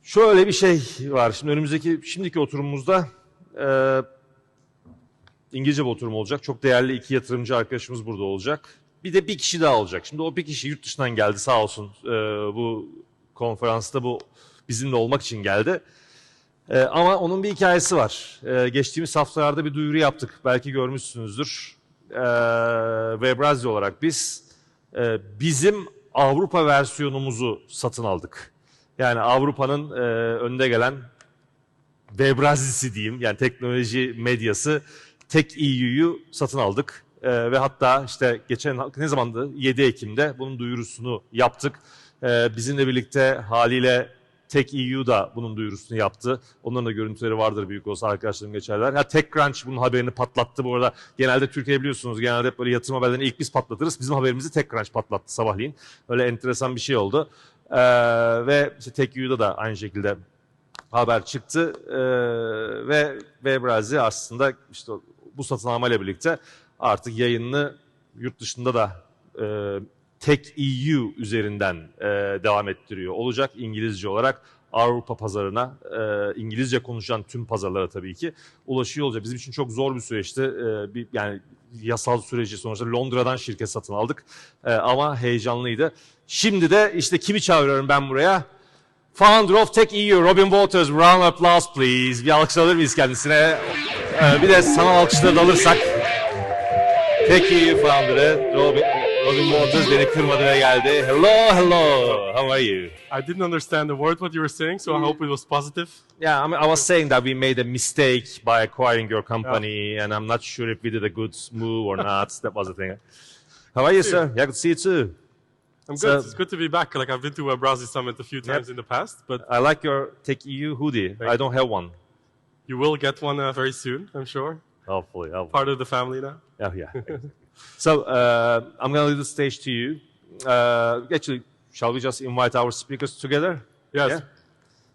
Şöyle bir şey var. Şimdi şimdiki oturumumuzda İngilizce bir oturum olacak. Çok değerli iki yatırımcı arkadaşımız burada olacak. Bir de bir kişi daha olacak. Şimdi o bir kişi yurt dışından geldi sağ olsun. Bu konferansta bu bizimle olmak için geldi. Ama onun bir hikayesi var. Geçtiğimiz haftalarda bir duyuru yaptık. Belki görmüşsünüzdür. Webrazzi olarak biz bizim Avrupa versiyonumuzu satın aldık. Yani Avrupa'nın önde gelen Webrazzisi diyeyim. Yani teknoloji medyası Tech.eu'yu satın aldık. Ve hatta işte ne zamandı? 7 Ekim'de bunun duyurusunu yaptık. Bizimle birlikte haliyle Tech.eu da bunun duyurusunu yaptı. Onların da görüntüleri vardır büyük olsa arkadaşlarım geçerler. TechCrunch bunun haberini patlattı bu arada. Genelde Türkiye biliyorsunuz genelde hep böyle yatırım haberlerini ilk biz patlatırız. Bizim haberimizi TechCrunch patlattı sabahleyin. Öyle enteresan bir şey oldu. Ve işte Tech.eu'da da aynı şekilde haber çıktı. Ve Webrazzi aslında işte bu satın almayla birlikte artık yayınını yurt dışında da Tech.eu üzerinden devam ettiriyor olacak. İngilizce olarak Avrupa pazarına, İngilizce konuşan tüm pazarlara tabii ki ulaşıyor olacak. Bizim için çok zor bir süreçti. Yani yasal süreci sonuçta Londra'dan şirket satın aldık. Ama heyecanlıydı. Şimdi de işte kimi çağırıyorum ben buraya? Founder of Tech.eu, Robin Wauters. Round of applause please. Bir alkış alır mıyız kendisine? Bir de sanal alkışları da alırsak. Tech.eu founder'ı Robin Wauters beni kırmadı ve geldi. Hello, how are you? I didn't understand the word what you were saying, so I hope it was positive. Yeah, I mean, I was saying that we made a mistake by acquiring your company, and I'm not sure if we did a good move or not. That was the thing. How are you, sir? Yeah, good to see you too. I'm good. It's good to be back. Like I've been to Webrazzi Summit a few times in the past, but I like your Tech.eu hoodie. I don't have one. You will get one very soon, I'm sure. Hopefully. Part of the family now. Oh, yeah. So I'm going to leave the stage to you. Actually, shall we just invite our speakers together? Yes. Yeah.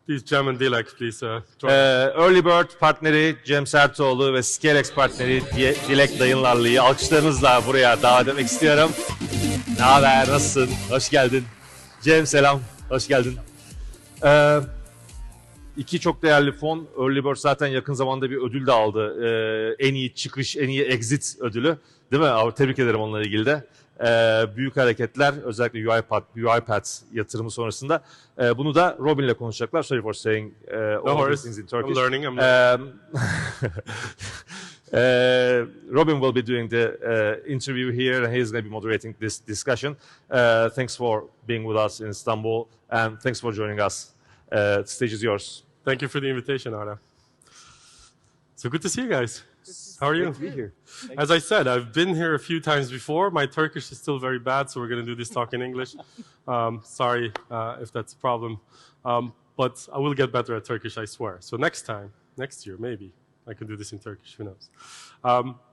Please, Cem and Dilek, please join. Earlybird partneri Cem Sertoğlu ve ScaleX partneri Dilek Dayınlarlı'yı alkışlarınızla buraya davet etmek istiyorum. Ne haber, nasılsın? Hoş geldin. Cem selam, hoş geldin. İki çok değerli fon. Earlybird zaten yakın zamanda bir ödül de aldı. En iyi çıkış, en iyi exit ödülü. Değil mi? Tebrik ederim onunla ilgili de. Büyük hareketler, özellikle UiPath yatırımı sonrasında. Bunu da Robin'le konuşacaklar. Sorry for saying all these things in Turkish. I'm learning. Robin will be doing the interview here, and he's going to be moderating this discussion. Thanks for being with us in Istanbul, and thanks for joining us. The stage is yours. Thank you for the invitation, Ara. So good to see you guys. How are you? Great to be here. As I said, I've been here a few times before. My Turkish is still very bad, so we're going to do this talk in English. Sorry if that's a problem. But I will get better at Turkish, I swear. So next time, next year, maybe, I can do this in Turkish, who knows.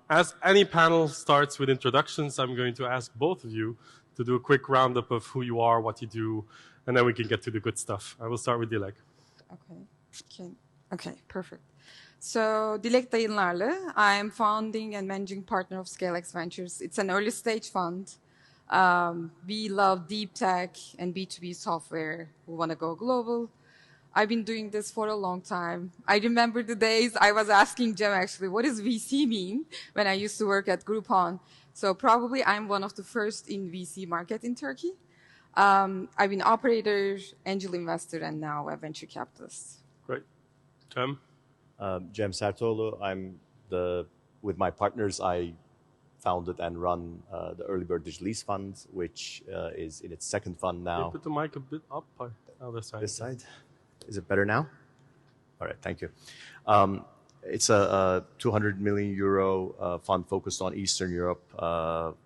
As any panel starts with introductions, I'm going to ask both of you to do a quick roundup of who you are, what you do, and then we can get to the good stuff. I will start with Dilek. Okay, perfect. So, Dilek Dayınlarlı. I'm founding and managing partner of ScaleX Ventures. It's an early stage fund. We love deep tech and B2B software. We want to go global. I've been doing this for a long time. I remember the days I was asking Cem actually, what does VC mean when I used to work at Groupon? So probably I'm one of the first in VC market in Turkey. I've been operator, angel investor, and now a venture capitalist. Great. Cem? Cem Sertoğlu. With my partners, I founded and run the Earlybird Digital Lease Fund, which is in its second fund now. Can you put the mic a bit up? This side. This side? Is it better now? All right, thank you. It's a 200 million euro fund focused on Eastern Europe.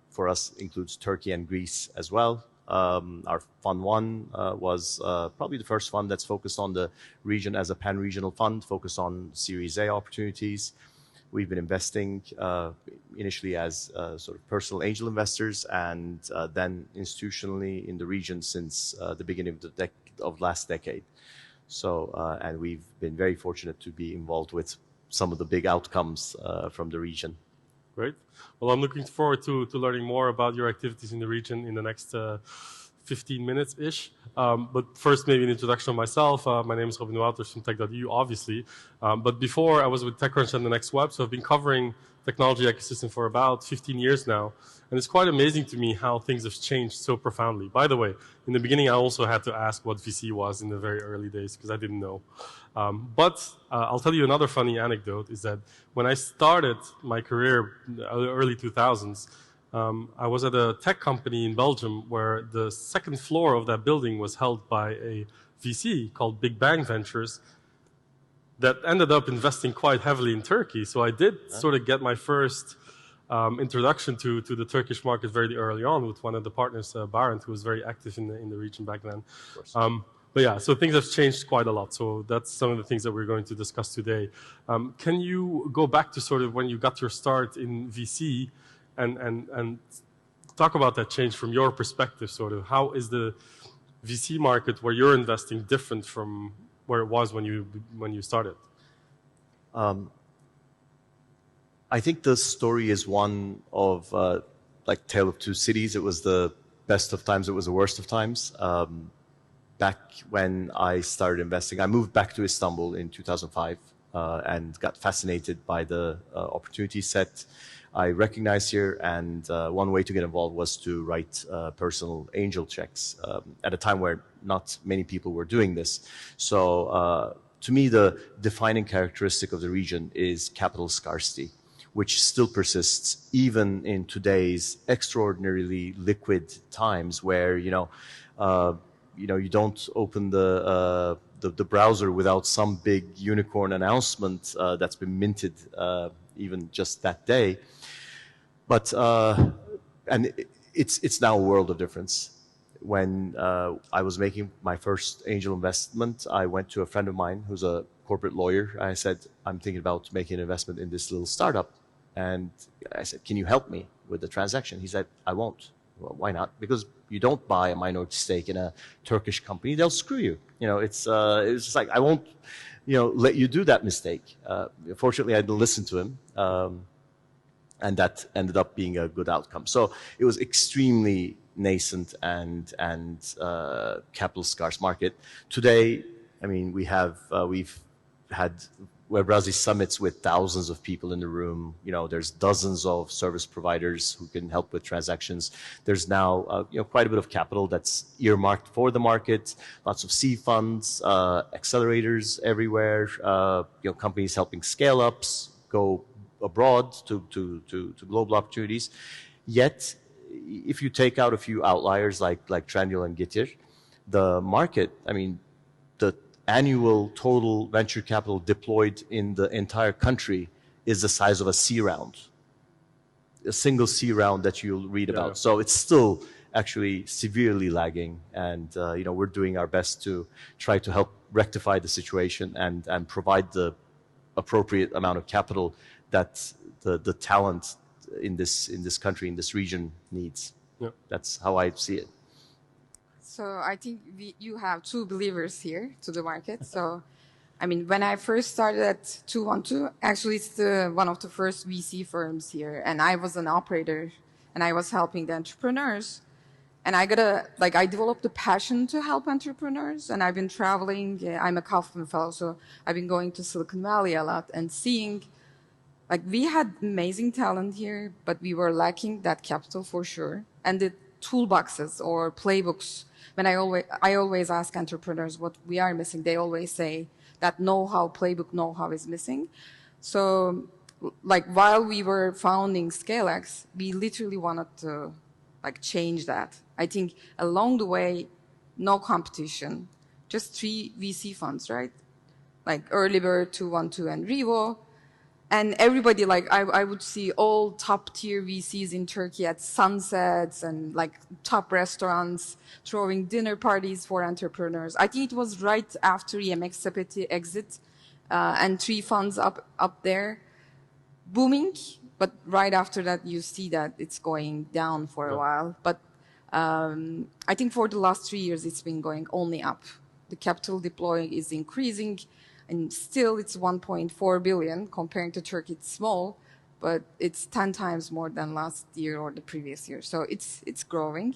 For us, includes Turkey and Greece as well. Our Fund 1 was probably the first fund that's focused on the region as a pan-regional fund, focused on Series A opportunities. We've been investing initially as sort of personal angel investors and then institutionally in the region since the beginning of last decade. So, and we've been very fortunate to be involved with some of the big outcomes from the region. Great. Well, I'm looking forward to learning more about your activities in the region in the next 15 minutes-ish. But first, maybe an introduction of myself. My name is Wauters from Tech.eu, obviously. But before, I was with TechCrunch and The Next Web, so I've been covering technology ecosystem for about 15 years now. And it's quite amazing to me how things have changed so profoundly. By the way, in the beginning, I also had to ask what VC was in the very early days, because I didn't know. But I'll tell you another funny anecdote, is that when I started my career in the early 2000s, I was at a tech company in Belgium where the second floor of that building was held by a VC called Big Bang Ventures that ended up investing quite heavily in Turkey. So I did sort of get my first introduction to the Turkish market very early on with one of the partners, Barent, who was very active in the region back then. But yeah, so things have changed quite a lot. So that's some of the things that we're going to discuss today. Can you go back to sort of when you got your start in VC and talk about that change from your perspective, sort of? How is the VC market where you're investing different from where it was when you started? I think the story is one of like Tale of Two Cities. It was the best of times, it was the worst of times. Back when I started investing, I moved back to Istanbul in 2005 and got fascinated by the opportunity set I recognized here. And one way to get involved was to write personal angel checks at a time where not many people were doing this. So to me, the defining characteristic of the region is capital scarcity, which still persists even in today's extraordinarily liquid times, where you don't open the browser without some big unicorn announcement that's been minted even just that day. But and it's now a world of difference. When I was making my first angel investment, I went to a friend of mine who's a corporate lawyer. I said, I'm thinking about making an investment in this little startup. And I said, can you help me with the transaction? He said, I won't. Well, why not? Because you don't buy a minority stake in a Turkish company, they'll screw you. It's just like, I won't, let you do that mistake. Fortunately, I didn't listen to him. And that ended up being a good outcome. So it was extremely nascent and capital scarce market. Today, I mean, we've had Webrazzi summits with thousands of people in the room. There's dozens of service providers who can help with transactions. There's now quite a bit of capital that's earmarked for the market. Lots of seed funds, accelerators everywhere. Companies helping scale ups go abroad to global opportunities. Yet, if you take out a few outliers like Trendyol and Getir, the market, I mean, the annual total venture capital deployed in the entire country is the size of a C round, a single C round that you'll read about. Yeah. So it's still actually severely lagging, and we're doing our best to try to help rectify the situation and provide the appropriate amount of capital that the talent in this country, in this region needs. Yeah. That's how I see it. So I think you have two believers here to the market. So, I mean, when I first started at 212, actually it's one of the first VC firms here, and I was an operator, and I was helping the entrepreneurs. And I developed a passion to help entrepreneurs, and I've been traveling. I'm a Kaufman fellow, so I've been going to Silicon Valley a lot and seeing, we had amazing talent here, but we were lacking that capital for sure. And the toolboxes or playbooks, when I always ask entrepreneurs what we are missing, they always say that playbook know-how is missing. So, while we were founding ScaleX, we literally wanted to, change that. I think along the way, no competition, just 3 VC funds, right? Earlybird, 212, and Revo. And everybody, I would see all top-tier VCs in Turkey at sunsets and, top restaurants, throwing dinner parties for entrepreneurs. I think it was right after Yemek Sepeti exit, and 3 funds up there, booming. But right after that, you see that it's going down for a while. But I think for the last 3 years, it's been going only up. The capital deploying is increasing. And still, it's 1.4 billion. Comparing to Turkey, it's small, but it's 10 times more than last year or the previous year. So it's growing.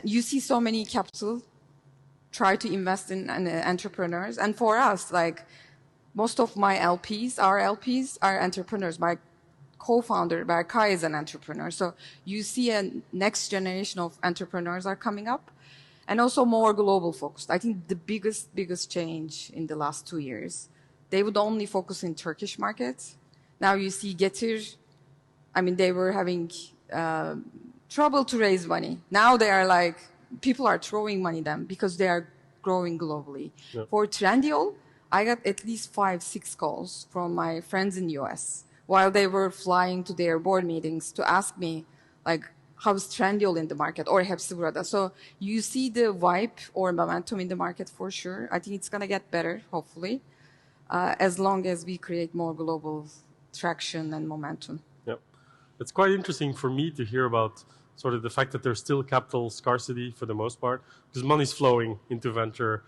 You see so many capital try to invest in entrepreneurs. And for us, like most of my LPs, our LPs are entrepreneurs. My co-founder, Berkay, is an entrepreneur. So you see a next generation of entrepreneurs are coming up and also more global focused. I think the biggest change in the last 2 years, they would only focus in Turkish market. Now you see Getir, I mean, they were having trouble to raise money. Now they are like, people are throwing money at them because they are growing globally. Yep. For Trendyol, I got at least 5-6 calls from my friends in US while they were flying to their board meetings to ask me, like, how's Trendyol in the market or Hesapları? So you see the vibe or momentum in the market for sure. I think it's going to get better, hopefully, as long as we create more global traction and momentum. Yep. It's quite interesting for me to hear about sort of the fact that there's still capital scarcity for the most part, because money's flowing into venture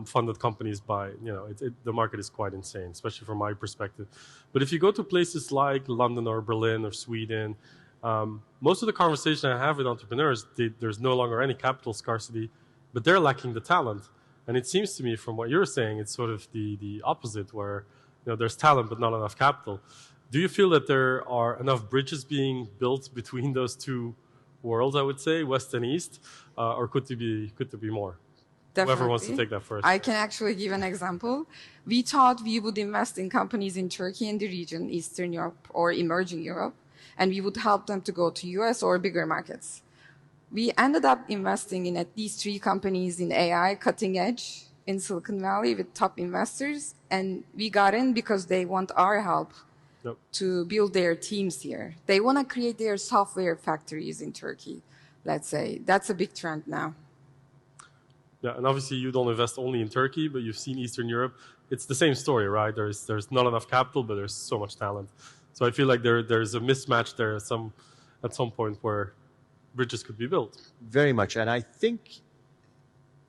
funded companies by, you know, the market is quite insane, especially from my perspective. But if you go to places like London or Berlin or Sweden, most of the conversation I have with entrepreneurs, there's no longer any capital scarcity, but they're lacking the talent. And it seems to me from what you're saying, it's sort of the opposite, where, you know, there's talent but not enough capital. Do you feel that there are enough bridges being built between those two worlds, I would say, West and East, or could there be more? Definitely. Whoever wants to take that first. I can actually give an example. We thought we would invest in companies in Turkey and the region, Eastern Europe or emerging Europe, and we would help them to go to US or bigger markets. We ended up investing in at least 3 companies in AI, cutting edge, in Silicon Valley with top investors, and we got in because they want our help. Yep. To build their teams here. They want to create their software factories in Turkey, let's say. That's a big trend now. Yeah, and obviously you don't invest only in Turkey, but you've seen Eastern Europe. It's the same story, right? There's not enough capital, but there's so much talent. So I feel like there's a mismatch there at some point where bridges could be built. Very much, and I think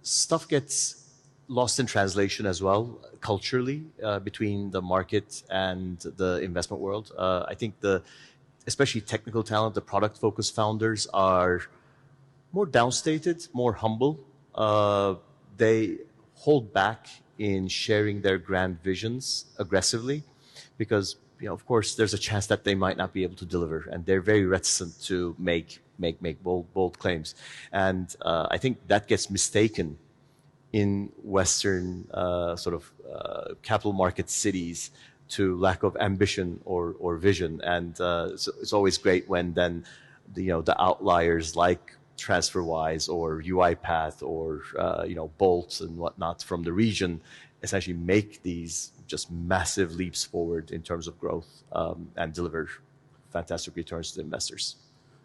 stuff gets lost in translation as well, culturally, between the market and the investment world. I think especially technical talent, the product-focused founders are more downstated, more humble. They hold back in sharing their grand visions aggressively because, you know, of course, there's a chance that they might not be able to deliver, and they're very reticent to make bold claims. And I think that gets mistaken in Western capital market cities to lack of ambition or vision. And so it's always great when then the outliers like TransferWise or UiPath or Bolt and whatnot from the region essentially make these just massive leaps forward in terms of growth and deliver fantastic returns to the investors.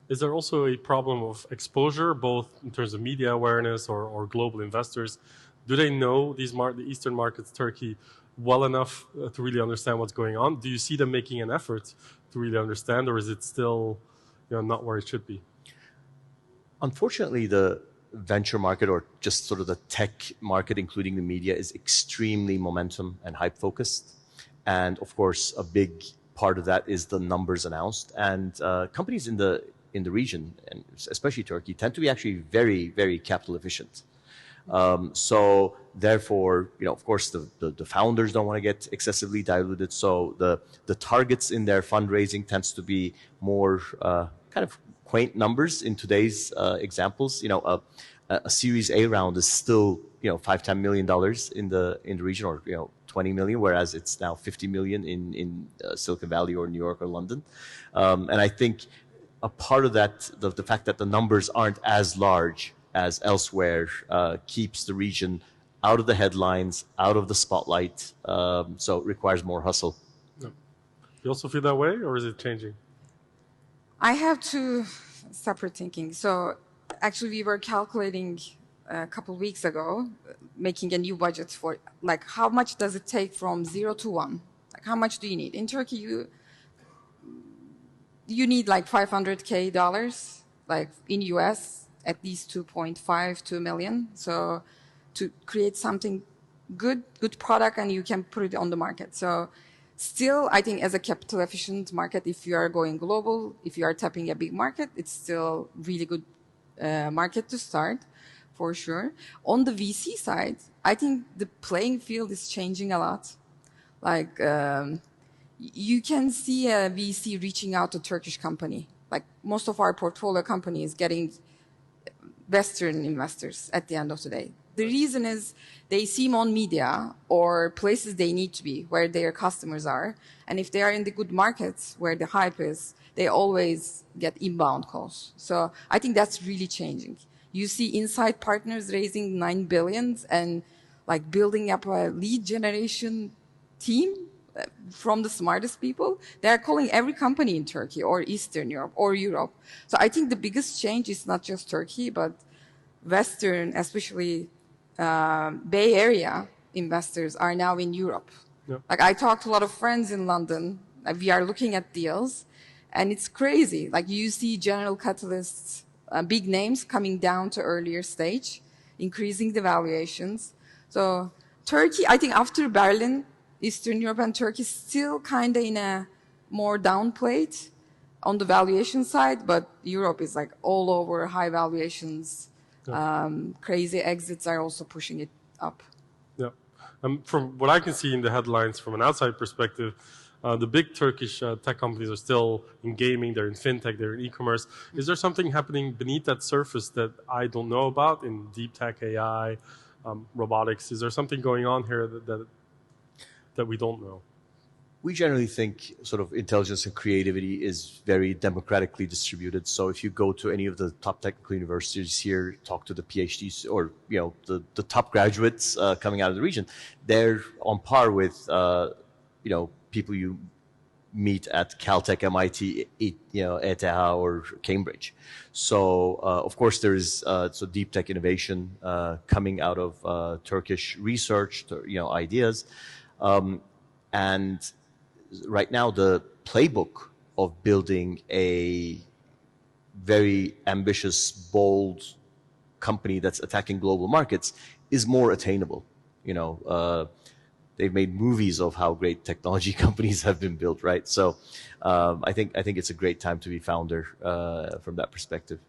Is there also a problem of exposure, both in terms of media awareness or global investors? Do they know the Eastern markets, Turkey, well enough to really understand what's going on? Do you see them making an effort to really understand, or is it still not where it should be? Unfortunately, the venture market, or just sort of the tech market, including the media, is extremely momentum and hype focused. And of course, a big part of that is the numbers announced. And companies in the region, and especially Turkey, tend to be actually very, very capital efficient. So therefore, of course, the founders don't want to get excessively diluted. So the targets in their fundraising tends to be more kind of quaint numbers in today's examples. A Series A round is still $5-10 million in the region, or 20 million, whereas it's now 50 million in Silicon Valley or New York or London. And I think a part of that, the fact that the numbers aren't as large as elsewhere, keeps the region out of the headlines, out of the spotlight. So it requires more hustle. Yeah. You also feel that way, or is it changing? I have two separate thinking. So actually we were calculating a couple of weeks ago, making a new budget for, like, how much does it take from 0 to 1? Like, how much do you need? In Turkey, you need like $500K. Like in US, at least 2 million. So to create something good product, and you can put it on the market. So still, I think as a capital efficient market, if you are going global, if you are tapping a big market, it's still really good market to start, for sure. On the VC side, I think the playing field is changing a lot. Like, you can see a VC reaching out to a Turkish company. Like, most of our portfolio companies getting Western investors at the end of the day. The reason is they see them on media or places they need to be, where their customers are. And if they are in the good markets where the hype is, they always get inbound calls. So I think that's really changing. You see inside partners raising 9 billion and like building up a lead generation team from the smartest people. They're calling every company in Turkey or Eastern Europe or Europe. So I think the biggest change is not just Turkey, but Western, especially Bay Area investors are now in Europe. Yep. Like I talked to a lot of friends in London. We are looking at deals and it's crazy. Like you see General Catalysts, big names coming down to earlier stage, increasing the valuations. So Turkey, I think after Berlin, Eastern Europe and Turkey still kind of in a more downplayed on the valuation side, but Europe is like all over high valuations. Crazy exits are also pushing it up. Yeah. From what I can see in the headlines from an outside perspective, the big Turkish tech companies are still in gaming, they're in fintech, they're in e-commerce. Is there something happening beneath that surface that I don't know about in deep tech, AI, robotics? Is there something going on here that we don't know? We generally think sort of intelligence and creativity is very democratically distributed. So if you go to any of the top technical universities here, talk to the PhDs or the top graduates coming out of the region, they're on par with people you meet at Caltech, MIT, ETH, or Cambridge. So of course there is deep tech innovation coming out of Turkish research, ideas, and right now the playbook of building a very ambitious, bold company that's attacking global markets is more attainable. They've made movies of how great technology companies have been built, right? So I think it's a great time to be founder from that perspective.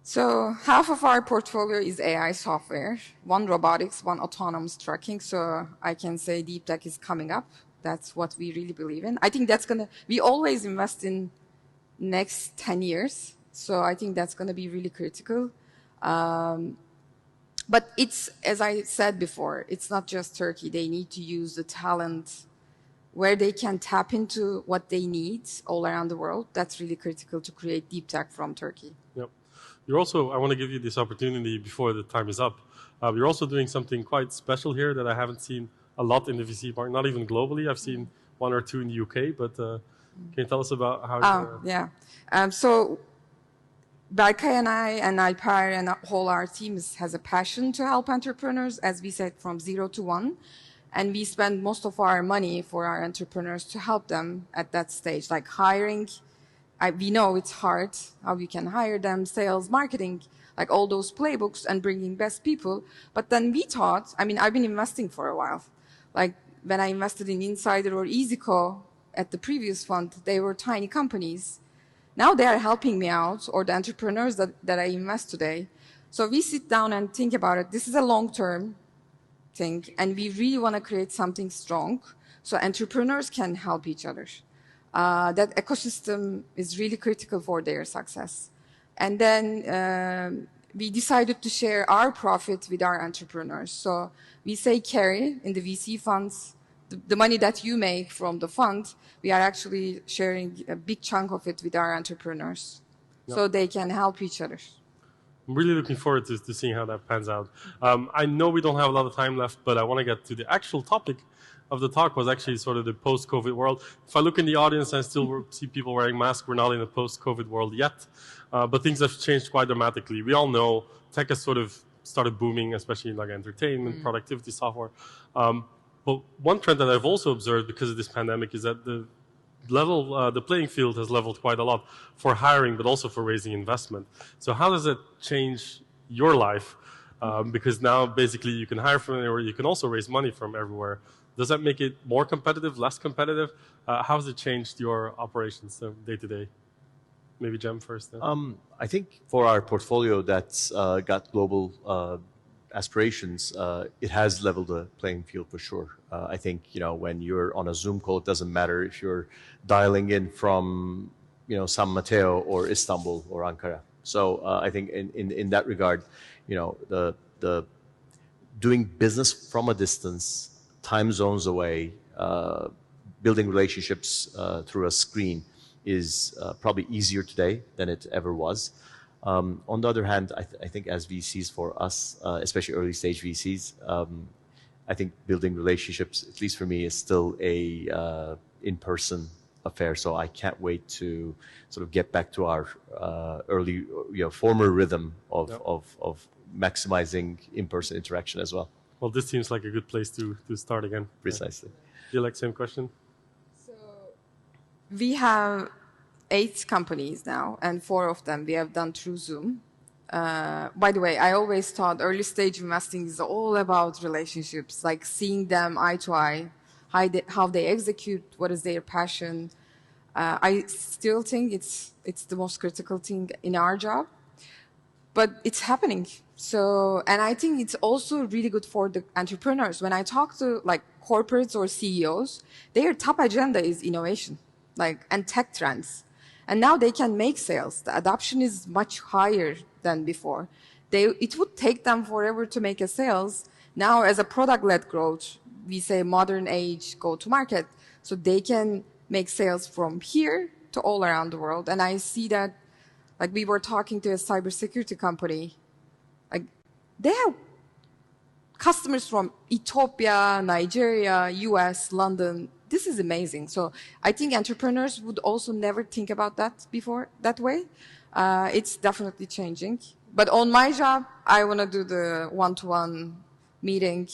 So half of our portfolio is AI software, one robotics, one autonomous trucking. So I can say deep tech is coming up. That's what we really believe in. I think we always invest in next 10 years. So I think that's going to be really critical. But it's, as I said before, it's not just Turkey. They need to use the talent where they can tap into what they need all around the world. That's really critical to create deep tech from Turkey. Yep. You're also, I want to give you this opportunity before the time is up. You're also doing something quite special here that I haven't seen a lot in the VC market, not even globally. I've seen one or two in the UK, but can you tell us about how Yeah. So Berkay and I and Alper and whole our team has a passion to help entrepreneurs, as we said, from 0 to 1. And we spend most of our money for our entrepreneurs to help them at that stage, like hiring. We know it's hard how we can hire them, sales, marketing, like all those playbooks and bringing best people. But then we thought, I've been investing for a while. Like when I invested in Insider or EasyCo at the previous fund, they were tiny companies. Now they are helping me out, or the entrepreneurs that I invest today. So we sit down and think about it. This is a long-term thing, and we really want to create something strong so entrepreneurs can help each other. That ecosystem is really critical for their success. And then we decided to share our profit with our entrepreneurs. So we say carry in the VC funds. The money that you make from the fund, we are actually sharing a big chunk of it with our entrepreneurs. Yep. So they can help each other. I'm really looking forward to seeing how that pans out. I know we don't have a lot of time left, but I want to get to the actual topic of the talk was actually sort of the post-COVID world. If I look in the audience, I still see people wearing masks. We're not in a post-COVID world yet, but things have changed quite dramatically. We all know tech has sort of started booming, especially in like entertainment, productivity software. But one trend that I've also observed because of this pandemic is that the playing field has leveled quite a lot for hiring, but also for raising investment. So how does that change your life? Because now basically you can hire from anywhere, you can also raise money from everywhere. Does that make it more competitive, less competitive? How has it changed your operations day to day? maybe Jem first. Then. I think for our portfolio that's got global aspirations, it has leveled the playing field for sure. I think, when you're on a Zoom call, it doesn't matter if you're dialing in from, San Mateo or Istanbul or Ankara. So I think in that regard, the doing business from a distance, time zones away, building relationships through a screen is probably easier today than it ever was. On the other hand, I think as VCs for us, especially early stage VCs, I think building relationships, at least for me, is still a in-person affair. So I can't wait to sort of get back to our early, former rhythm of maximizing in-person interaction as well. Well, this seems like a good place to start again. Precisely. Dilek, same question? So we have 8 companies now, and 4 of them we have done through Zoom. By the way, I always thought early stage investing is all about relationships, like seeing them eye to eye, how they execute, what is their passion. I still think it's the most critical thing in our job, but it's happening. So, and I think it's also really good for the entrepreneurs. When I talk to like corporates or CEOs, their top agenda is innovation, and tech trends. And now they can make sales. The adoption is much higher than before. It would take them forever to make a sales. Now, as a product-led growth, we say modern age go-to-market. So they can make sales from here to all around the world. And I see that, we were talking to a cybersecurity company. They have customers from Ethiopia, Nigeria, US, London. This is amazing. So I think entrepreneurs would also never think about that before that way. It's definitely changing. But on my job, I want to do the one-to-one meeting.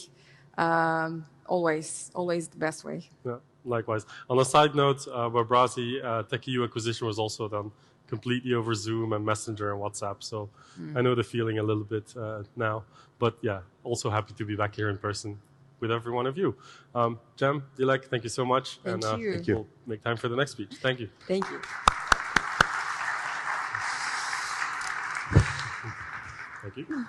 Always the best way. Yeah, likewise. On a side note, Webrazzi Tech.eu acquisition was also done completely over Zoom and Messenger and WhatsApp. So I know the feeling a little bit now. But yeah, also happy to be back here in person with every one of you. Jem, Dilek, thank you so much. Thank you. Thank you. We'll make time for the next speech. Thank you. Thank you. Thank you.